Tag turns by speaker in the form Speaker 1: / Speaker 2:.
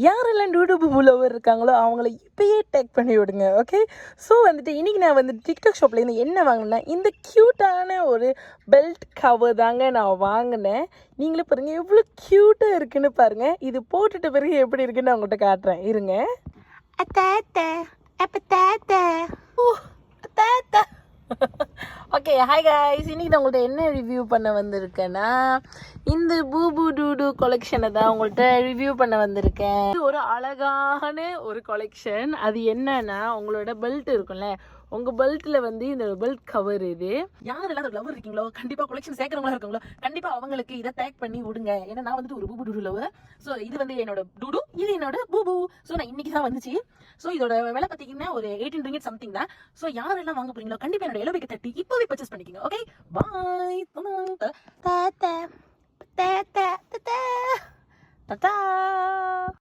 Speaker 1: யாரெல்லாம் dude பூபு lower இருக்காங்களோ அவங்கள இப்பயே டேக் பண்ணி விடுங்க. ஓகே, ஸோ வந்துட்டு இன்றைக்கி நான் வந்து டிக்டாக் ஷாப்லேருந்து என்ன வாங்கினேன்னா இந்த க்யூட்டான ஒரு பெல்ட் கவர் தாங்க நான் வாங்கினேன். நீங்களே பாருங்கள் எவ்வளோ க்யூட்டாக இருக்குன்னு பாருங்கள். இது போட்டுட்ட பிறகு எப்படி இருக்குன்னு நான் உங்கள்கிட்ட காட்டுறேன், இருங்க. ஓகே, ஹாய் காய்ஸ், இன்றைக்கி நான் உங்கள்கிட்ட என்ன ரிவ்யூ பண்ண வந்திருக்கேன்னா இந்த பூபு டூடு கொலெக்ஷனை தான் உங்கள்கிட்ட ரிவ்யூ பண்ண வந்திருக்கேன். இது ஒரு அழகான ஒரு கொலெக்ஷன். அது என்னன்னா, உங்களோட பெல்ட் இருக்கும்ல, உங்கள் பெல்ட்டில் வந்து இந்த பெல்ட் கவர். இது யாரெல்லாம் ஒரு லவர் இருக்கீங்களோ, கண்டிப்பாக கொலெக்ஷன் சேர்க்குறவங்களா இருக்கீங்களோ, கண்டிப்பாக அவங்களுக்கு இதை டேக் பண்ணி விடுங்க. ஏன்னா நான் வந்துட்டு ஒரு பூபு டூடு லவர். ஸோ இது வந்து என்னோட டூடு, இது என்னோட பூபு. ஸோ நான் இன்னைக்கு தான் வந்துச்சு. ஸோ இதோட விலை பார்த்தீங்கன்னா ஒரு 18 ringgit சம்திங் தான். ஸோ யாரெல்லாம் வாங்க போறீங்களோ கண்டிப்பாக என்னோட எலவைக்கு தட்டி இப்போவே பர்ச்சேஸ் பண்ணிக்கோங்க. ஓகே, பாய்.